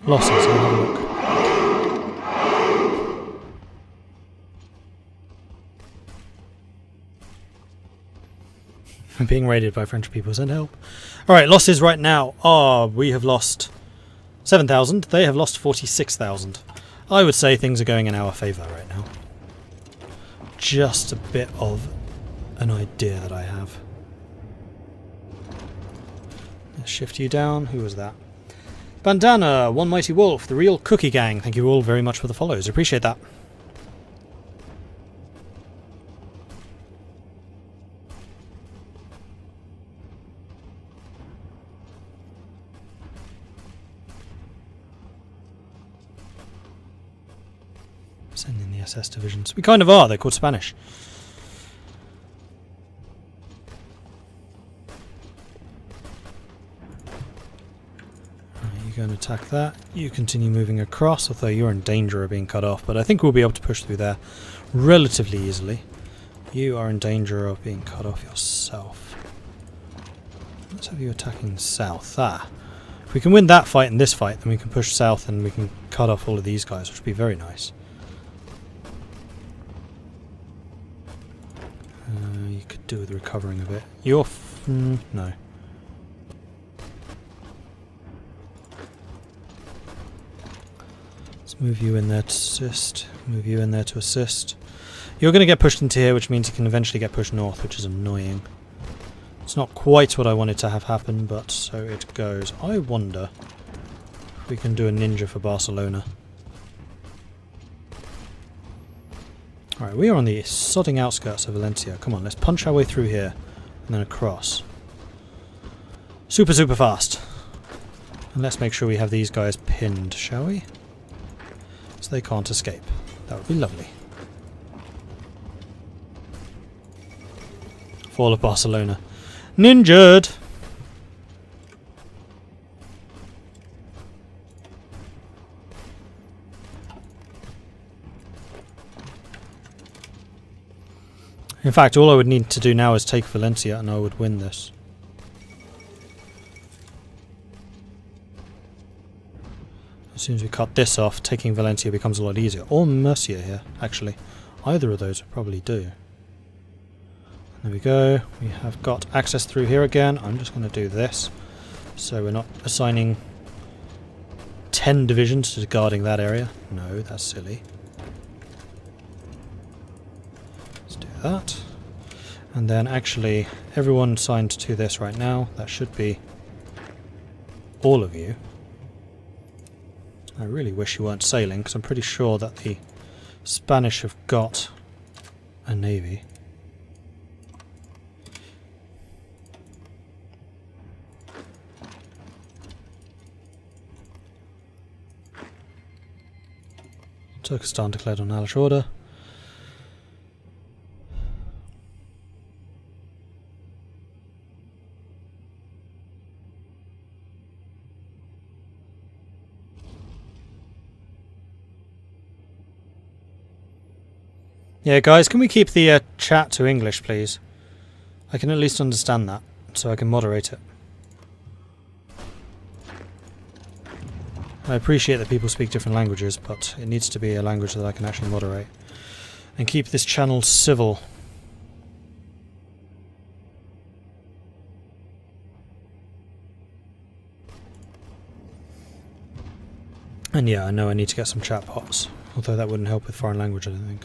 Losses, I'll have a look. I'm being raided by French people, send help. Alright, losses right now are, we have lost 7,000, they have lost 46,000. I would say things are going in our favour right now. Just a bit of an idea that I have. Let's shift you down. Who was that? Bandana, One Mighty Wolf, The Real Cookie Gang. Thank you all very much for the follows. Appreciate that. Sending the SS divisions. We kind of are. They're called Spanish. You go and attack that. You continue moving across, although you're in danger of being cut off, but I think we'll be able to push through there relatively easily. You are in danger of being cut off yourself. Let's have you attacking south. If we can win that fight and this fight, then we can push south and we can cut off all of these guys, which would be very nice. You could do with recovering a bit. You're no. Move you in there to assist. Move you in there to assist. You're going to get pushed into here, which means you can eventually get pushed north, which is annoying. It's not quite what I wanted to have happen, but so it goes. I wonder if we can do a ninja for Barcelona. Alright, we are on the sodding outskirts of Valencia. Come on, let's punch our way through here and then across. Super, super fast. And let's make sure we have these guys pinned, shall we? So they can't escape. That would be lovely. Fall of Barcelona. Ninjaed! In fact, all I would need to do now is take Valencia and I would win this. As soon as we cut this off, taking Valencia becomes a lot easier. Or Murcia here, actually. Either of those would probably do. There we go. We have got access through here again. I'm just going to do this. So we're not assigning 10 divisions to guarding that area. No, that's silly. Let's do that. And then actually, everyone signed to this right now. That should be all of you. I really wish you weren't sailing, because I'm pretty sure that the Spanish have got a navy. Turkestan declared on Alish order. Yeah, guys, can we keep the chat to English, please? I can at least understand that, so I can moderate it. I appreciate that people speak different languages, but it needs to be a language that I can actually moderate. And keep this channel civil. And yeah, I know I need to get some chat bots, although that wouldn't help with foreign language, I don't think.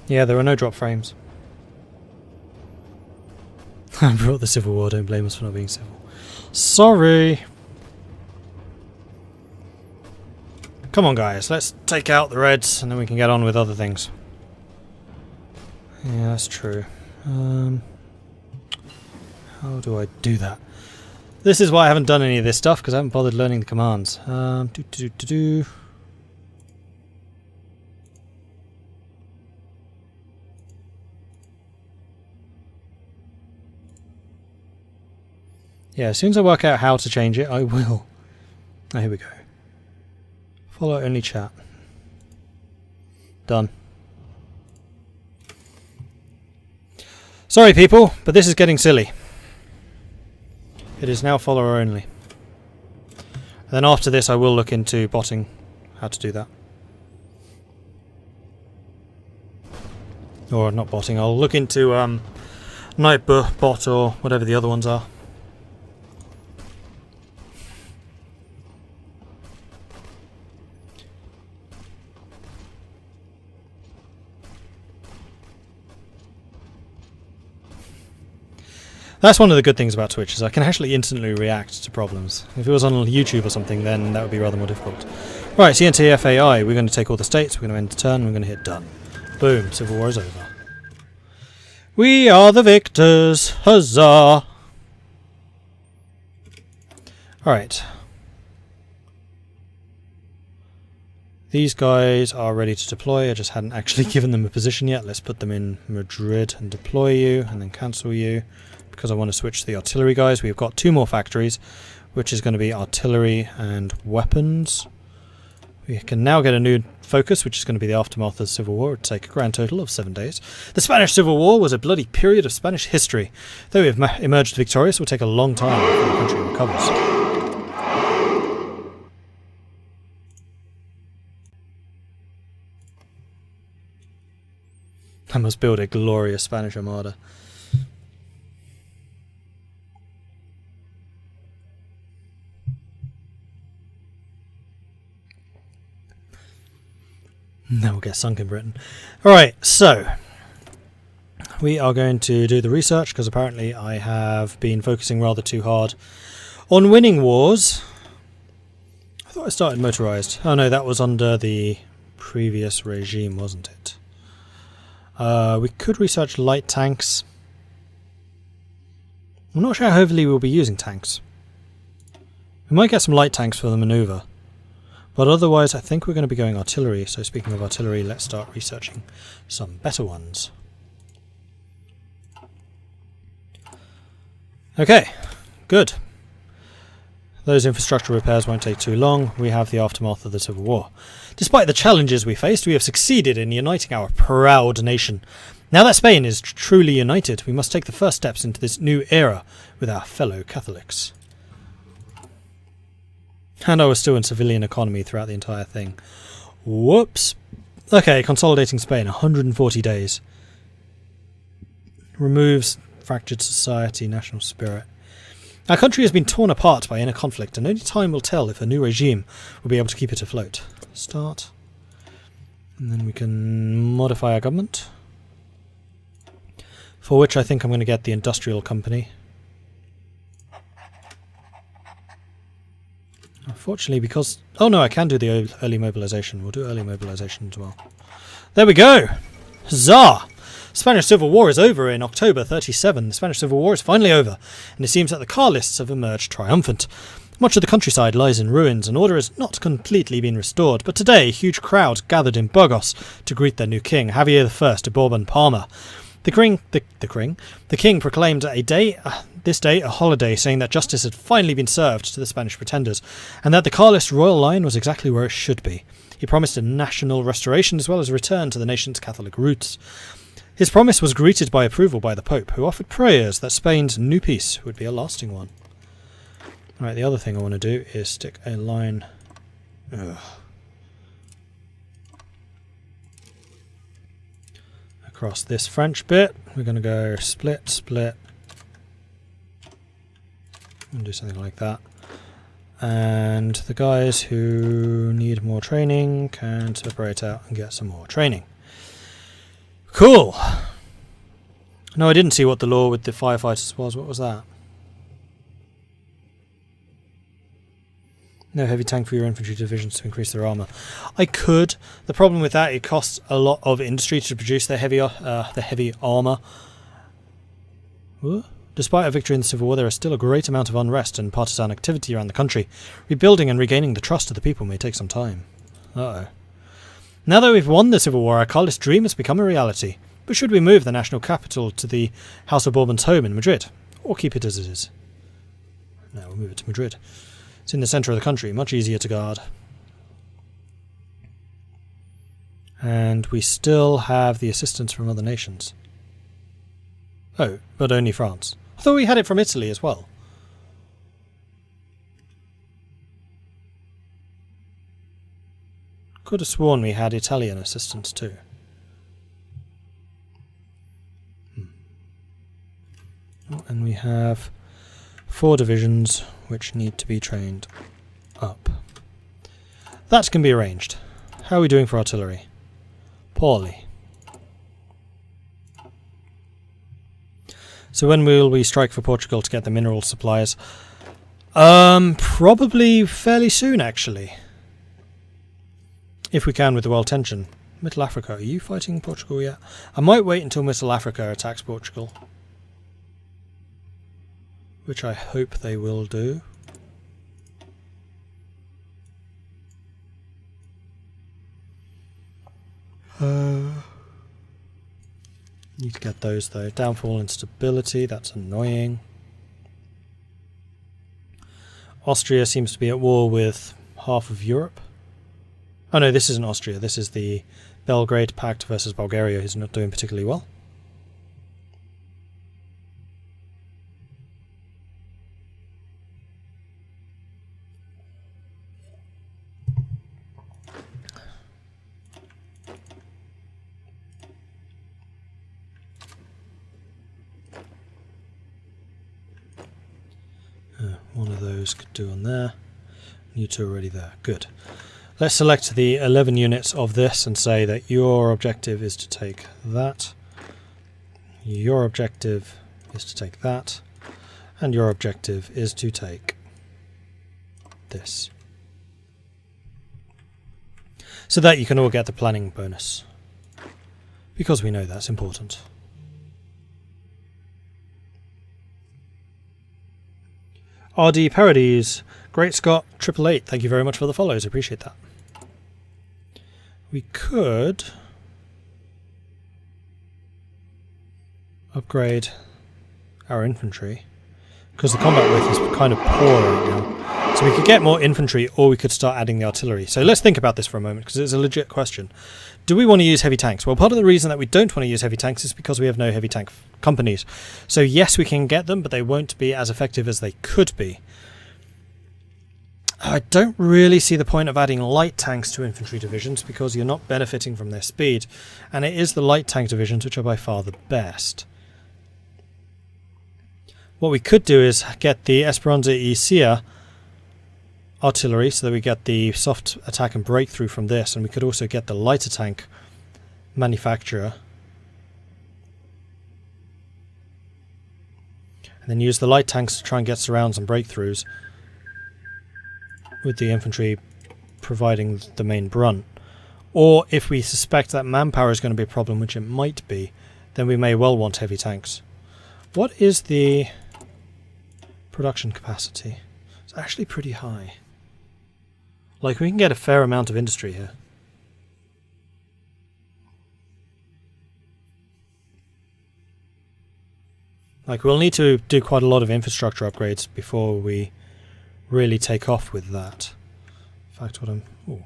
Yeah, there are no drop frames. I brought the Civil War, don't blame us for not being civil. Sorry! Come on guys, let's take out the Reds and then we can get on with other things. Yeah, that's true. How do I do that? This is why I haven't done any of this stuff, because I haven't bothered learning the commands. Yeah, as soon as I work out how to change it, I will. Oh, here we go. Follow only chat. Done. Sorry people, but this is getting silly. It is now follower only. And then after this I will look into botting how to do that. Or not botting, I'll look into Nightbot or whatever the other ones are. That's one of the good things about Twitch, is I can actually instantly react to problems. If it was on YouTube or something, then that would be rather more difficult. Right, CNT-FAI, we're going to take all the states, we're going to end the turn, we're going to hit done. Boom, Civil War is over. We are the victors! Huzzah! Alright. These guys are ready to deploy. I just hadn't actually given them a position yet. Let's put them in Mordred and deploy you, and then cancel you. Because I want to switch to the artillery guys. We've got 2 more factories, which is going to be artillery and weapons. We can now get a new focus, which is going to be the aftermath of the Civil War. It would take a grand total of 7 days. The Spanish Civil War was a bloody period of Spanish history. Though we have emerged victorious, it will take a long time before the country recovers. I must build a glorious Spanish armada. Then we'll get sunk in Britain. Alright, so we are going to do the research, because apparently I have been focusing rather too hard on winning wars. I thought I started motorized. Oh no, that was under the previous regime, wasn't it? We could research light tanks. I'm not sure how heavily we'll be using tanks. We might get some light tanks for the manoeuvre. But otherwise, I think we're going to be going artillery. So speaking of artillery, let's start researching some better ones. Okay, good. Those infrastructure repairs won't take too long. We have the aftermath of the Civil War. Despite the challenges we faced, we have succeeded in uniting our proud nation. Now that Spain is truly united, we must take the first steps into this new era with our fellow Catholics. And I was still in civilian economy throughout the entire thing. Whoops. Okay, consolidating Spain, 140 days. Removes fractured society, national spirit. Our country has been torn apart by inner conflict, and only time will tell if a new regime will be able to keep it afloat. Start. And then we can modify our government. For which I think I'm going to get the industrial company. Unfortunately, because... Oh no, I can do the early mobilization. We'll do early mobilization as well. There we go! Huzzah! Spanish Civil War is over in October 37. The Spanish Civil War is finally over, and it seems that the Carlists have emerged triumphant. Much of the countryside lies in ruins, and order has not completely been restored, but today huge crowds gathered in Burgos to greet their new king, Javier I de Bourbon-Parma. The king proclaimed this day a holiday, saying that justice had finally been served to the Spanish pretenders, and that the Carlist royal line was exactly where it should be. He promised a national restoration as well as a return to the nation's Catholic roots. His promise was greeted by approval by the Pope, who offered prayers that Spain's new peace would be a lasting one. Right, the other thing I want to do is stick a line... across this French bit. We're going to go split, split, and do something like that. And the guys who need more training can separate out and get some more training. Cool! No, I didn't see what the law with the firefighters was. What was that? No heavy tank for your infantry divisions to increase their armour. I could. The problem with that, it costs a lot of industry to produce their heavy armour. What? Despite a victory in the Civil War, there is still a great amount of unrest and partisan activity around the country. Rebuilding and regaining the trust of the people may take some time. Uh-oh. Now that we've won the Civil War, our Carlist dream has become a reality. But should we move the national capital to the House of Bourbon's home in Madrid? Or keep it as it is? No, we'll move it to Madrid. It's in the centre of the country, much easier to guard. And we still have the assistance from other nations. Oh, but only France. I thought we had it from Italy as well. Could have sworn we had Italian assistance too. Oh, and we have 4 divisions which need to be trained up. That can be arranged. How are we doing for artillery? Poorly. So when will we strike for Portugal to get the mineral supplies? Probably fairly soon, actually. If we can with the world tension. Middle Africa, are you fighting Portugal yet? I might wait until Middle Africa attacks Portugal. Which I hope they will do. Need to get those though. Downfall and stability, that's annoying. Austria seems to be at war with half of Europe. Oh no, this isn't Austria, this is the Belgrade Pact versus Bulgaria, who's not doing particularly well. One of those could do on there. You two are already there. Good. Let's select the 11 units of this and say that your objective is to take that. Your objective is to take that. And your objective is to take this. So that you can all get the planning bonus. Because we know that's important. RD Parodies, Great Scott 888, thank you very much for the follows, appreciate that. We could upgrade our infantry, because the combat width is kind of poor right now. So we could get more infantry, or we could start adding the artillery. So let's think about this for a moment, because it's a legit question. Do we want to use heavy tanks? Well, part of the reason that we don't want to use heavy tanks is because we have no heavy tank companies. So yes, we can get them, but they won't be as effective as they could be. I don't really see the point of adding light tanks to infantry divisions because you're not benefiting from their speed, and it is the light tank divisions which are by far the best. What we could do is get the Esperanza y Cia artillery so that we get the soft attack and breakthrough from this, and we could also get the lighter tank manufacturer and then use the light tanks to try and get surrounds and breakthroughs, with the infantry providing the main brunt. Or if we suspect that manpower is going to be a problem, which it might be, then we may well want heavy tanks. What is the production capacity? It's actually pretty high. Like, we can get a fair amount of industry here. Like, we'll need to do quite a lot of infrastructure upgrades before we really take off with that. In fact, what I'm... Ooh.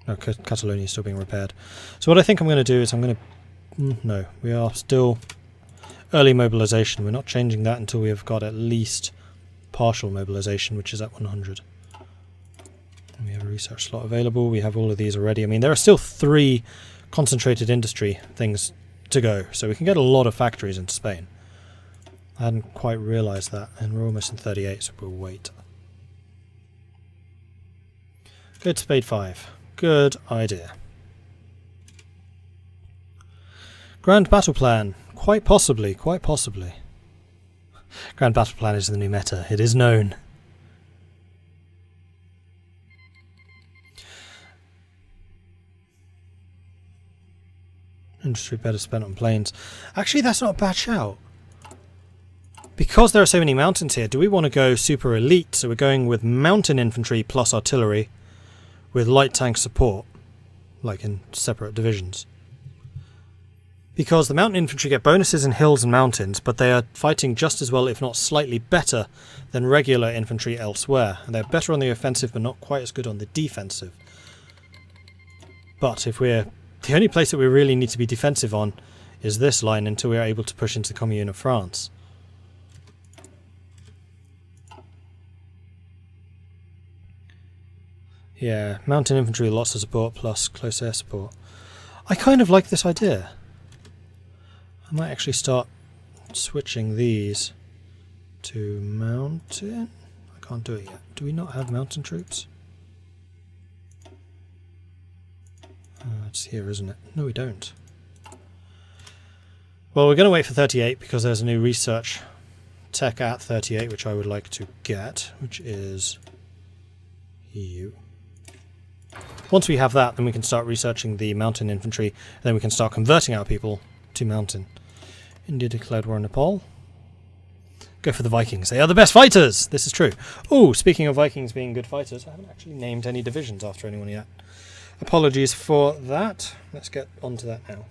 No, Catalonia is still being repaired. So what I think I'm going to do is I'm going to... No, we are still early mobilization. We're not changing that until we have got at least partial mobilization, which is at 100. And we have a research slot available. We have all of these already. I mean, there are still 3 concentrated industry things to go, so we can get a lot of factories into Spain. I hadn't quite realised that, and we're almost in 38, so we'll wait. Good Spade 5. Good idea. Grand Battle Plan. Quite possibly, quite possibly. Grand Battle Plan is the new meta. It is known. Industry better spent on planes. Actually, that's not a bad shout. Because there are so many mountains here, do we want to go super elite? So we're going with mountain infantry plus artillery with light tank support, like in separate divisions. Because the mountain infantry get bonuses in hills and mountains, but they are fighting just as well, if not slightly better, than regular infantry elsewhere. And they're better on the offensive, but not quite as good on the defensive. But if we're... the only place that we really need to be defensive on is this line until we are able to push into the Commune of France. Yeah, mountain infantry, lots of support, plus close air support. I kind of like this idea. I might actually start switching these to mountain. I can't do it yet. Do we not have mountain troops? It's here, isn't it? No, we don't. Well, we're going to wait for 38 because there's a new research tech at 38 which I would like to get, which is you. Once we have that, then we can start researching the mountain infantry, and then we can start converting our people to mountain. India declared war on Nepal. Go for the Vikings. They are the best fighters! This is true. Oh, speaking of Vikings being good fighters, I haven't actually named any divisions after anyone yet. Apologies for that. Let's get on to that now.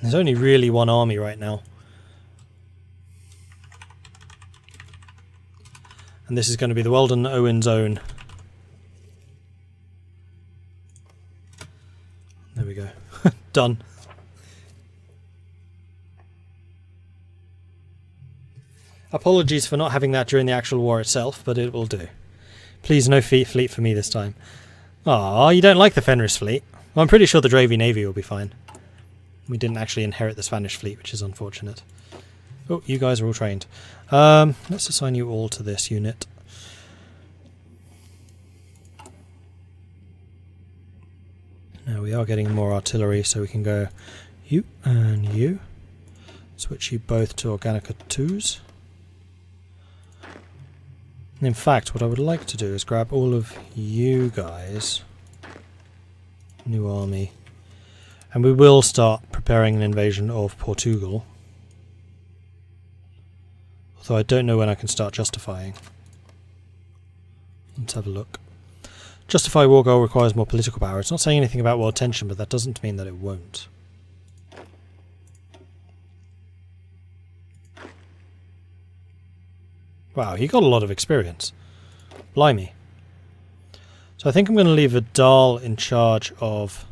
There's only really one army right now. And this is going to be the Weldon Owen zone. There we go. Done. Apologies for not having that during the actual war itself, but it will do. Please no fleet for me this time. Aw, you don't like the Fenris fleet? Well, I'm pretty sure the Dravi Navy will be fine. We didn't actually inherit the Spanish fleet, which is unfortunate. Oh, you guys are all trained. Let's assign you all to this unit. Now we are getting more artillery, so we can go you and you. Switch you both to Organica 2s. In fact, what I would like to do is grab all of you guys. New army. And we will start preparing an invasion of Portugal. Although I don't know when I can start justifying. Let's have a look. Justify war goal requires more political power. It's not saying anything about world tension, but that doesn't mean that it won't. Wow, he got a lot of experience. Blimey. So I think I'm going to leave Vidal in charge of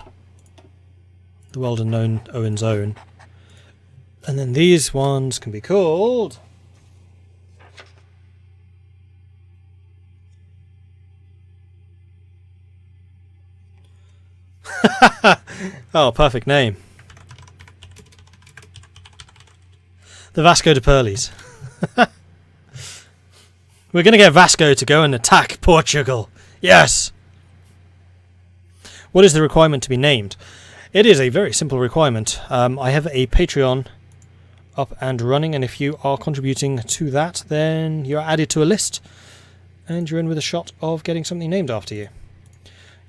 the Weldon Owen zone. And then these ones can be called... Oh, perfect name. The Vasco de Perles. We're going to get Vasco to go and attack Portugal. Yes! What is the requirement to be named? It is a very simple requirement. I have a Patreon up and running, and if you are contributing to that, then you're added to a list, and you're in with a shot of getting something named after you.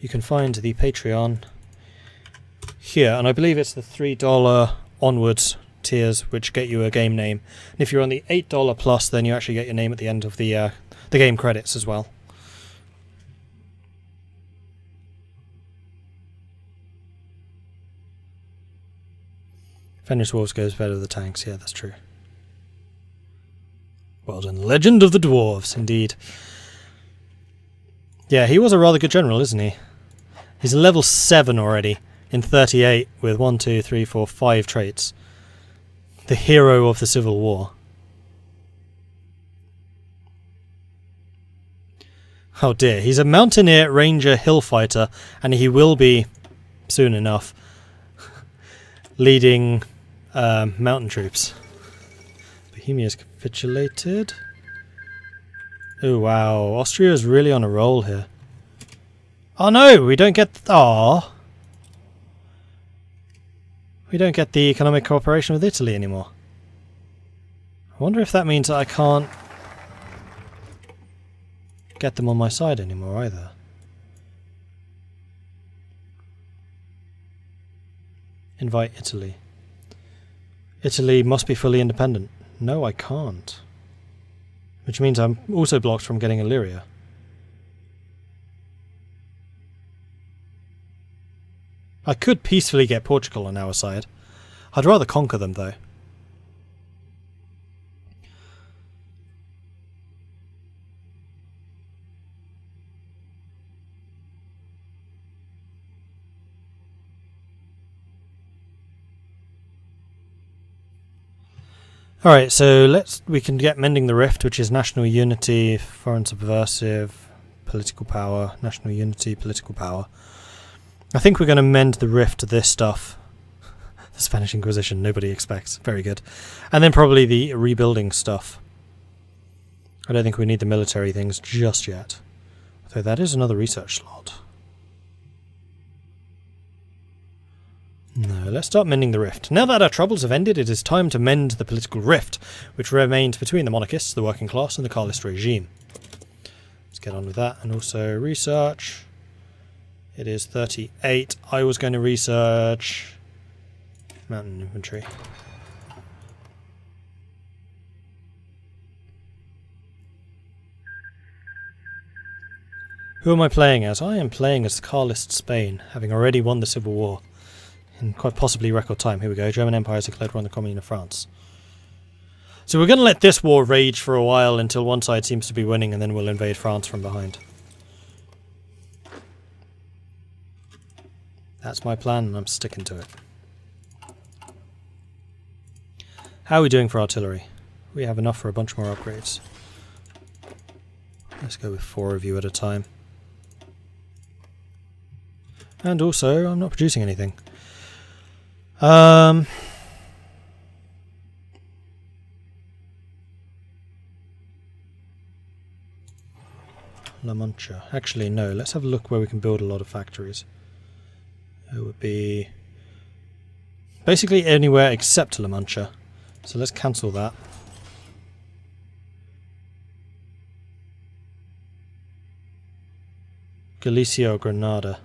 You can find the Patreon here, and I believe it's the $3 onwards tiers which get you a game name. And if you're on the $8 plus, then you actually get your name at the end of the game credits as well. Fenris Wolves goes better with the tanks, yeah, that's true. Well done. Legend of the Dwarves, indeed. Yeah, he was a rather good general, isn't he? He's level 7 already, in 38, with 1, 2, 3, 4, 5 traits. The hero of the Civil War. Oh dear, he's a mountaineer, ranger, hill fighter, and he will be, soon enough, leading mountain troops. Bohemia's capitulated. Oh wow, Austria's really on a roll here. Oh no, we don't get... Aww. We don't get the economic cooperation with Italy anymore. I wonder if that means that I can't get them on my side anymore either. Invite Italy. Italy must be fully independent. No, I can't. Which means I'm also blocked from getting Illyria. I could peacefully get Portugal on our side. I'd rather conquer them, though. Alright, so we can get Mending the Rift, which is national unity, foreign subversive, political power, national unity, political power. I think we're going to mend the rift to this stuff. The Spanish Inquisition, nobody expects. Very good. And then probably the rebuilding stuff. I don't think we need the military things just yet. Though that is another research slot. No, let's start mending the rift. Now that our troubles have ended, it is time to mend the political rift, which remained between the monarchists, the working class, and the Carlist regime. Let's get on with that. And also research. It is 38. I was going to research mountain infantry. Who am I playing as? I am playing as Carlist Spain, having already won the Civil War. In quite possibly record time. Here we go. German Empire has declared war on the Commune of France. So we're going to let this war rage for a while until one side seems to be winning, and then we'll invade France from behind. That's my plan, and I'm sticking to it. How are we doing for artillery? We have enough for a bunch more upgrades. Let's go with 4 of you at a time. And also, I'm not producing anything. La Mancha. Actually, no. Let's have a look where we can build a lot of factories. It would be basically anywhere except La Mancha. So let's cancel that. Galicia or Granada.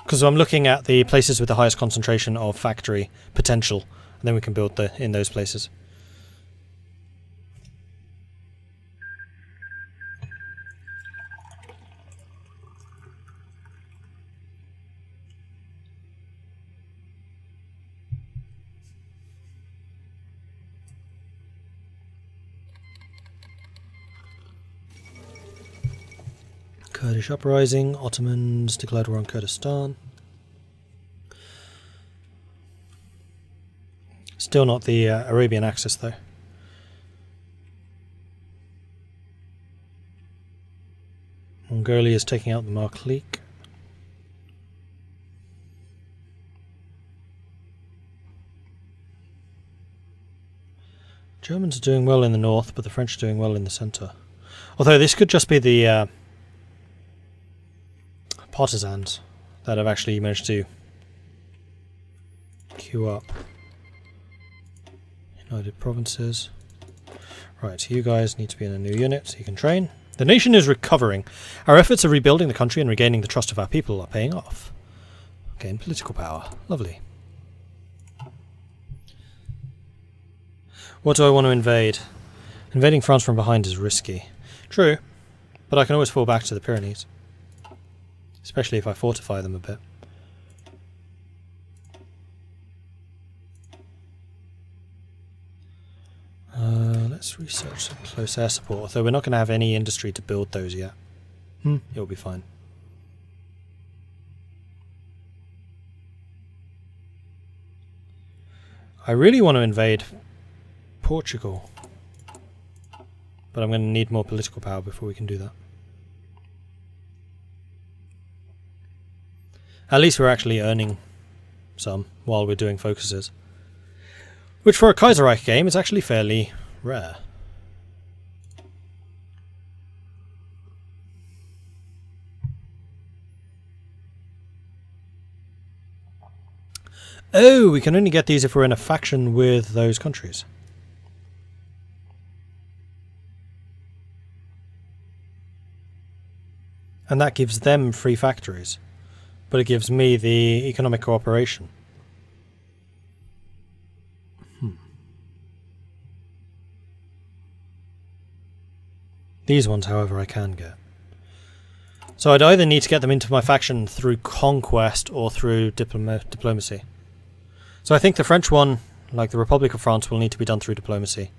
Because I'm looking at the places with the highest concentration of factory potential, and then we can build in those places. Kurdish uprising, Ottomans declared war on Kurdistan. Still not the Arabian Axis though. Mongolia is taking out the Marklik. Germans are doing well in the north, but the French are doing well in the centre. Although this could just be the partisans that have actually managed to queue up. United Provinces. Right, you guys need to be in a new unit so you can train. The nation is recovering. Our efforts of rebuilding the country and regaining the trust of our people are paying off. Gain political power. Lovely. What do I want to invade? Invading France from behind is risky. True, but I can always fall back to the Pyrenees. Especially if I fortify them a bit. Let's research some close air support, although we're not going to have any industry to build those yet. It'll be fine. I really want to invade Portugal, but I'm going to need more political power before we can do that. At least we're actually earning some while we're doing focuses. Which for a Kaiserreich game is actually fairly rare. Oh, we can only get these if we're in a faction with those countries. And that gives them free factories. But it gives me the economic cooperation. These ones, however, I can get. So I'd either need to get them into my faction through conquest or through diplomacy. So I think the French one, like the Republic of France, will need to be done through diplomacy.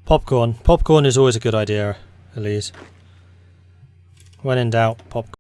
Popcorn. Popcorn is always a good idea, Elise. When in doubt, popcorn.